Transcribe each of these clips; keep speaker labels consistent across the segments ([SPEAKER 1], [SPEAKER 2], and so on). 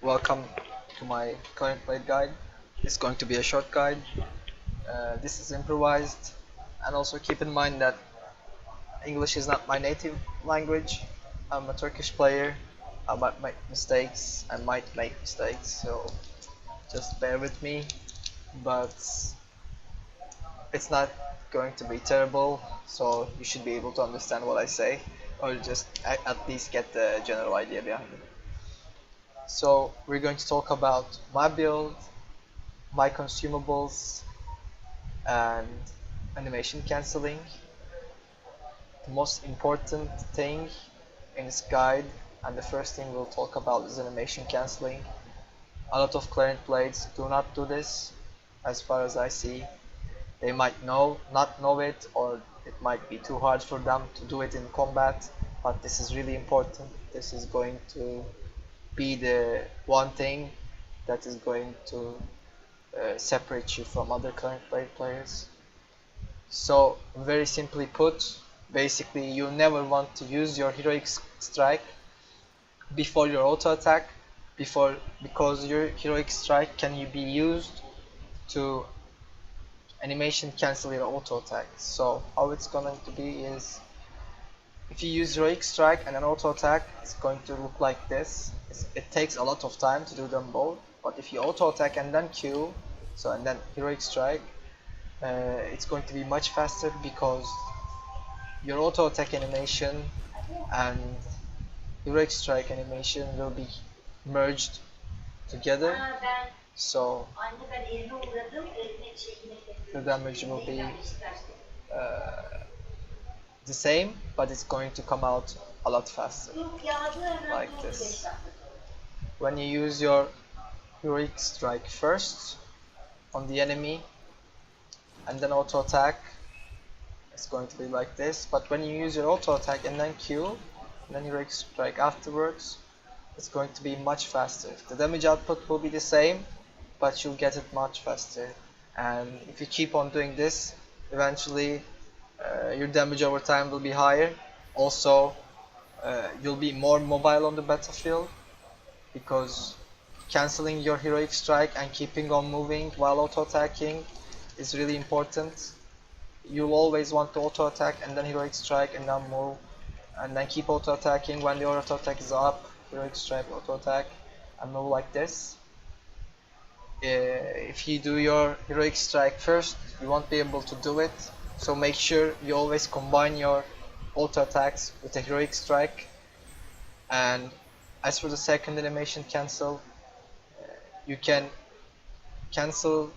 [SPEAKER 1] Welcome to my Clarent Blade guide. It's going to be a short guide. This is improvised, and also keep in mind that English is not my native language. I'm a Turkish player. I might make mistakes. So just bear with me. But it's not going to be terrible, so you should be able to understand what I say, or just at least get the general idea behind it. So we're going to talk about my build, my consumables, and animation cancelling. The most important thing in this guide, and the first thing we'll talk about, is animation cancelling. A lot of Clarent Blades do not do this, as far as I see. They might not know it, or it might be too hard for them to do it in combat, but this is really important. This is going to be the one thing that is going to separate you from other Clarent Blade players. So very simply put, basically you never want to use your heroic strike before your auto attack, because your heroic strike can be used to animation cancel your auto attack. So how it's going to be is, if you use heroic strike and an auto attack, it's going to look like this. It takes a lot of time to do them both, but if you auto attack and then Q, and then heroic strike, it's going to be much faster, because your auto attack animation and heroic strike animation will be merged together, so the damage will be the same, but it's going to come out a lot faster, like this. When you use your heroic strike first on the enemy and then auto attack, it's going to be like this. But when you use your auto attack and then Q and then heroic strike afterwards, it's going to be much faster. The damage output will be the same, but you'll get it much faster. And if you keep on doing this, eventually your damage over time will be higher. Also, you'll be more mobile on the battlefield, because cancelling your heroic strike and keeping on moving while auto attacking is really important. You'll always want to auto attack and then heroic strike and then move, and then keep auto attacking. When the auto attack is up, heroic strike, auto attack, and move like this. If you do your heroic strike first, you won't be able to do it, so make sure you always combine your auto attacks with a heroic strike. And as for the second animation cancel, you can cancel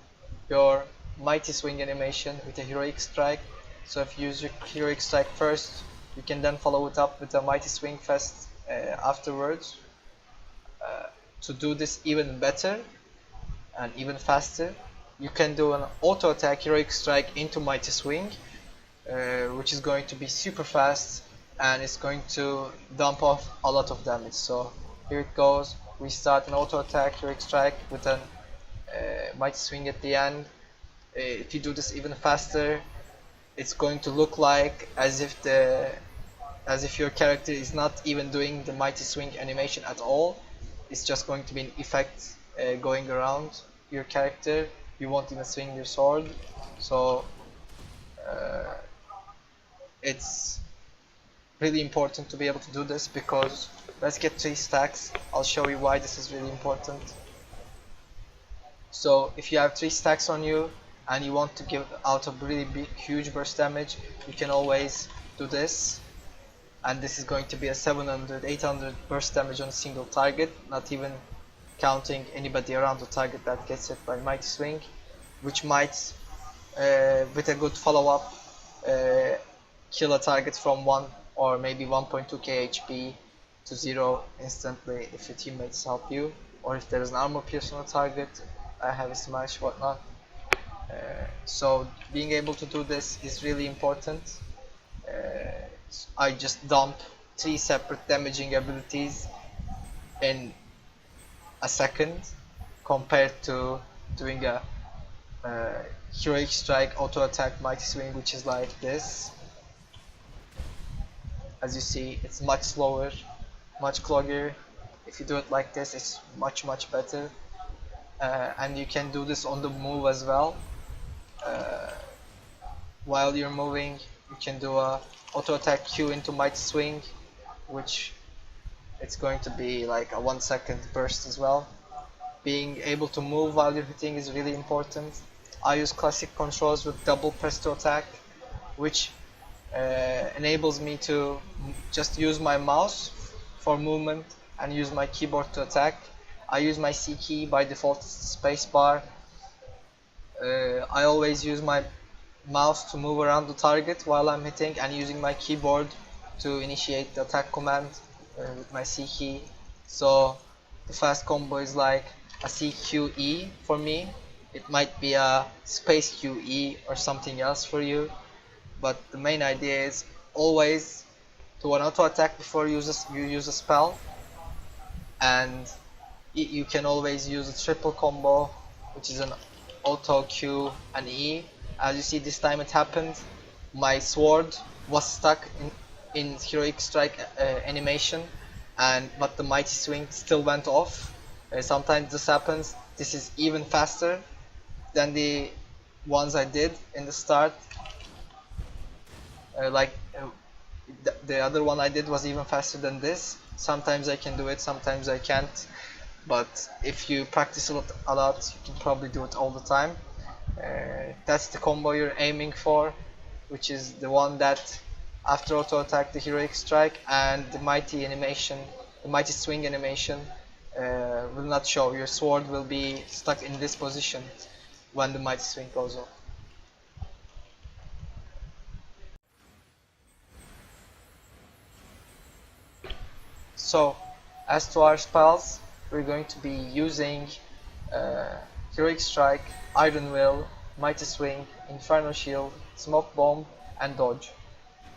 [SPEAKER 1] your mighty swing animation with a heroic strike. So if you use your heroic strike first, you can then follow it up with a mighty swing fest afterwards. To do this even better and even faster, you can do an auto attack heroic strike into mighty swing, which is going to be super fast, and it's going to dump off a lot of damage. So here it goes. We start an auto attack heroic strike with a mighty swing at the end. If you do this even faster, it's going to look like as if your character is not even doing the mighty swing animation at all. It's just going to be an effect going around your character. You won't even swing your sword. So it's really important to be able to do this, because let's get 3 stacks. I'll show you why this is really important. So if you have 3 stacks on you and you want to give out a really big, huge burst damage, you can always do this. And this is going to be a 700, 800 burst damage on a single target, not even counting anybody around the target that gets hit by mighty swing, which might, with a good follow-up, kill a target from 1 or maybe 1.2k HP to 0 instantly if your teammates help you, or if there is an armor pierce on a target, I have a smash, whatnot. So being able to do this is really important. I just dump 3 separate damaging abilities in a second, compared to doing a heroic strike auto attack mighty swing, which is like this. As you see, it's much slower, much cloggier, If you do it like this, it's much better. And you can do this on the move as well. Uh, while you're moving, you can do a auto attack Q into mighty swing, which it's going to be like a 1 second burst as well. Being able to move while you're hitting is really important. I use classic controls with double press to attack, which enables me to just use my mouse for movement and use my keyboard to attack. I use my C key, by default spacebar. I always use my mouse to move around the target while I'm hitting, and using my keyboard to initiate the attack command with my C key. So the fast combo is like a CQE for me. It might be a space QE or something else for you, but the main idea is always to an auto attack before you use a spell, and you can always use a triple combo, which is an auto Q and E. As you see, this time it happened. My sword was stuck in heroic strike animation, but the mighty swing still went off. Sometimes this happens. This is even faster than the ones I did in the start. The other one I did was even faster than this. Sometimes I can do it, sometimes I can't. But if you practice a lot, you can probably do it all the time. That's the combo you're aiming for, which is the one that after auto attack, the heroic strike and the mighty animation, the mighty swing animation will not show. Your sword will be stuck in this position when the mighty swing goes off. So, as to our spells, we're going to be using Heroic Strike, Iron Will, Mighty Swing, Inferno Shield, Smoke Bomb, and Dodge.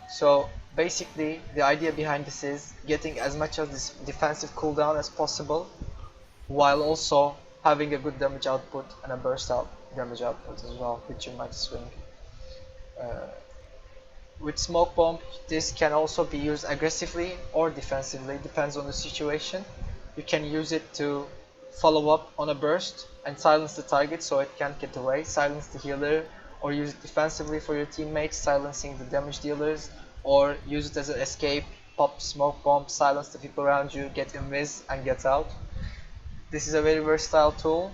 [SPEAKER 1] So basically, the idea behind this is getting as much of this defensive cooldown as possible, while also having a good damage output and a burst out damage output as well with your Mighty Swing. With Smoke Bomb, this can also be used aggressively or defensively, depends on the situation. You can use it to follow up on a burst and silence the target so it can't get away, silence the healer, or use it defensively for your teammates, silencing the damage dealers, or use it as an escape, pop Smoke Bomb, silence the people around you, get invis and get out. This is a very versatile tool,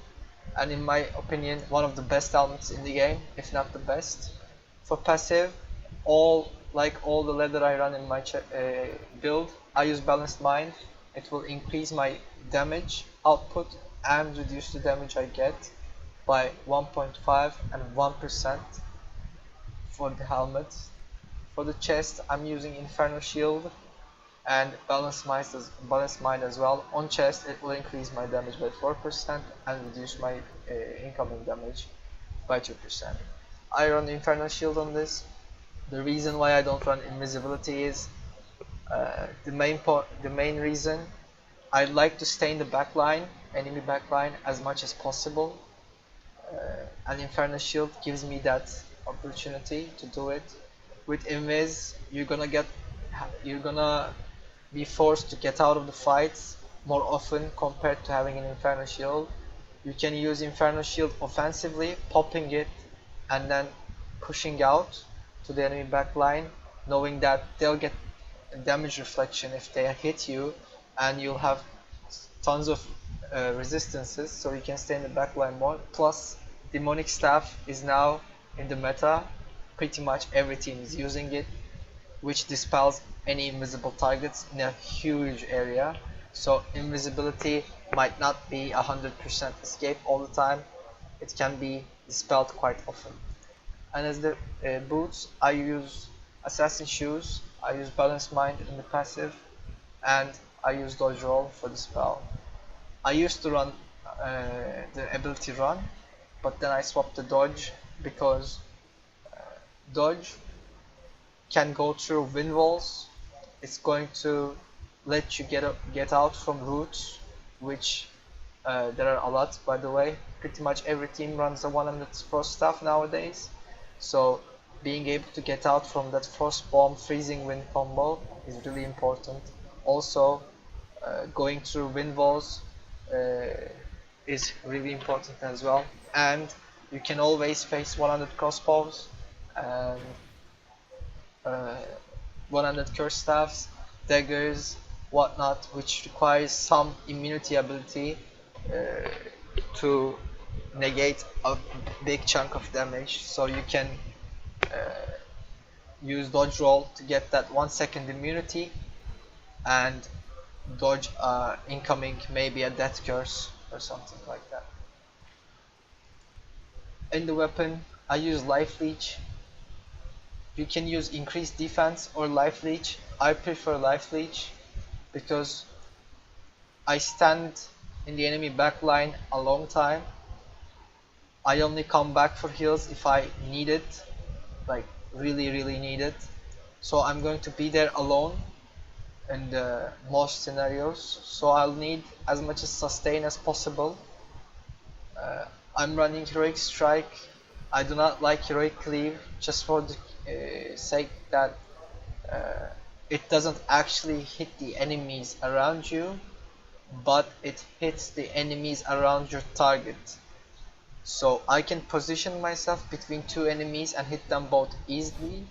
[SPEAKER 1] and in my opinion, one of the best elements in the game, if not the best. For passive, all the leather I run in my build, I use Balanced Mind. It will increase my damage output and reduce the damage I get by 1.5 and 1% for the helmet. For the chest, I'm using Inferno Shield and Balanced Mind as well. On chest, it will increase my damage by 4% and reduce my incoming damage by 2%. I run Inferno Shield on this. The reason why I don't run Invisibility is the main reason. I like to stay in the backline, enemy backline, as much as possible, and Inferno Shield gives me that opportunity to do it. With Invis, you're gonna be forced to get out of the fights more often compared to having an Inferno Shield. You can use Inferno Shield offensively, popping it, and then pushing out to the enemy backline, knowing that they'll get damage reflection if they hit you, and you'll have tons of resistances, so you can stay in the backline more. Plus, Demonic Staff is now in the meta. Pretty much every team is using it, which dispels any invisible targets in a huge area. So invisibility might not be 100% escape all the time. It can be dispelled quite often. And as the boots, I use Assassin Shoes, I use Balanced Mind in the passive, and I use Dodge Roll for the spell. I used to run the ability run, but then I swapped the dodge because dodge can go through wind walls. It's going to let you get out from routes, which there are a lot, by the way. Pretty much every team runs the 100 frost staff nowadays, so being able to get out from that frost bomb freezing wind combo is really important. Also, going through wind walls is really important as well. And you can always face 100 crossbows and uh, 100 curse staffs, daggers, whatnot, which requires some immunity ability to negate a big chunk of damage. So you can use dodge roll to get that 1 second immunity and dodge incoming, maybe a death curse or something like that. In the weapon, I use life leech. You can use increased defense or life leech. I prefer life leech because I stand in the enemy backline a long time. I only come back for heals if I need it, like really need it. So I'm going to be there alone in the most scenarios, so I'll need as much as sustain as possible. I'm running heroic strike. I do not like heroic cleave just for the sake that it doesn't actually hit the enemies around you, but it hits the enemies around your target. So I can position myself between two enemies and hit them both easily,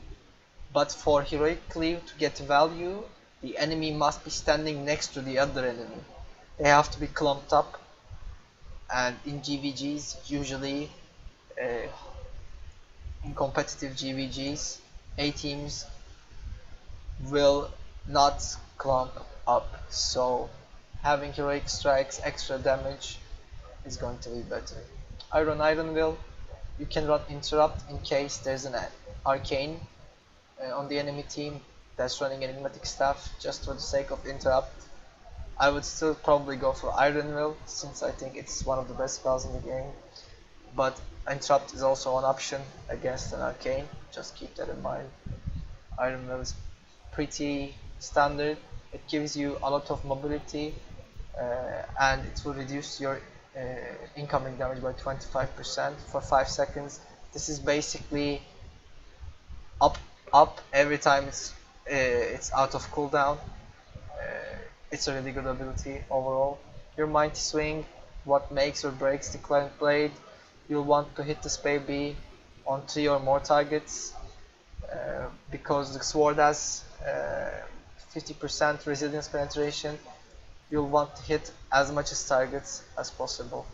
[SPEAKER 1] but for heroic cleave to get value, the enemy must be standing next to the other enemy. They have to be clumped up, and in GvGs, usually in competitive GvGs, A teams will not clump up, so having heroic strikes, extra damage is going to be better. I run Iron Will. You can run Interrupt in case there's an arcane on the enemy team that's running enigmatic staff, just for the sake of Interrupt. I would still probably go for Iron Will since I think it's one of the best spells in the game, but Interrupt is also an option against an arcane, just keep that in mind. Iron Will is pretty standard. It gives you a lot of mobility and it will reduce your incoming damage by 25% for 5 seconds. This is basically up every time it's out of cooldown. It's a really good ability overall. Your Mighty Swing, what makes or breaks the Clarent Blade. You'll want to hit the spare B on 3 or more targets because the sword has 50% resilience penetration. You'll want to hit as much as targets as possible.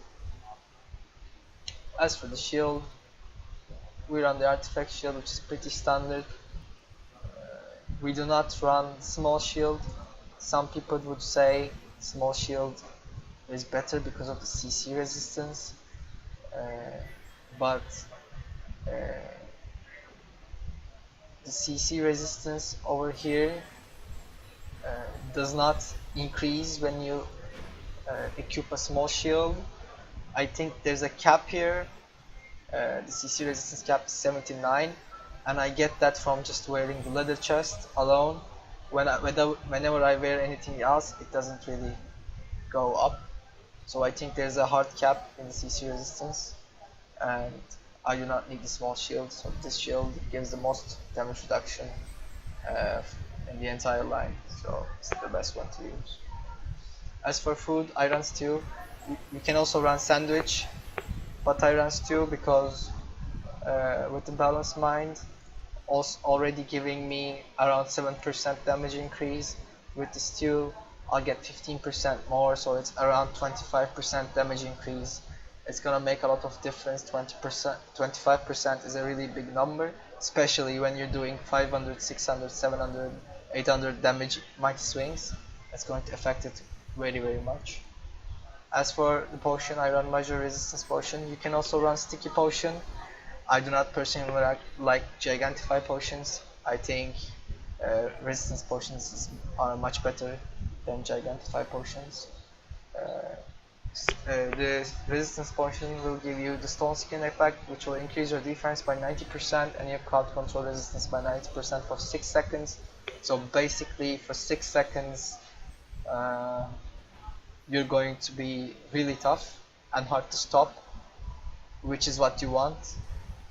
[SPEAKER 1] As for the shield, we run the artifact shield, which is pretty standard. We do not run small shield. Some people would say small shield is better because of the CC resistance, but the CC resistance over here does not increase when you equip a small shield. I think there's a cap here. The CC resistance cap is 79, and I get that from just wearing the leather chest alone. Whenever I wear anything else, it doesn't really go up. So I think there's a hard cap in the CC resistance, and I do not need the small shield. So this shield gives the most damage reduction in the entire line, so it's the best one to use. As for food, I run stew. You can also run sandwich, but I run stew because with the balanced mind already giving me around 7% damage increase, with the stew I'll get 15% more, so it's around 25% damage increase. It's gonna make a lot of difference. 25% is a really big number, especially when you're doing 500, 600, 700, 800 damage mighty swings. It's going to affect it very much. As for the potion, I run major resistance potion. You can also run sticky potion. I do not personally like Gigantify potions. I think resistance potions are much better than Gigantify potions. The resistance potion will give you the stone skin effect, which will increase your defense by 90% and your crowd control resistance by 90% for 6 seconds. So basically for 6 seconds you're going to be really tough and hard to stop, which is what you want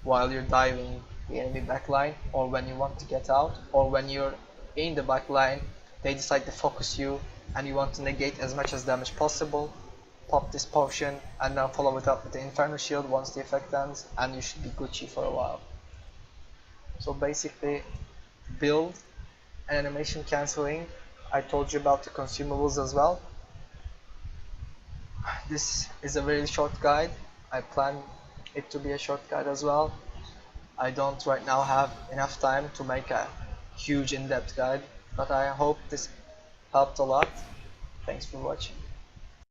[SPEAKER 1] while you're diving the enemy backline, or when you want to get out, or when you're in the backline they decide to focus you and you want to negate as much as damage possible, pop this potion and now follow it up with the Inferno Shield once the effect ends, and you should be Gucci for a while. So basically, build and animation cancelling. I told you about the consumables as well. This is a very short guide. I plan it to be a short guide as well. I don't right now have enough time to make a huge in-depth guide, but I hope this helped a lot. Thanks for watching.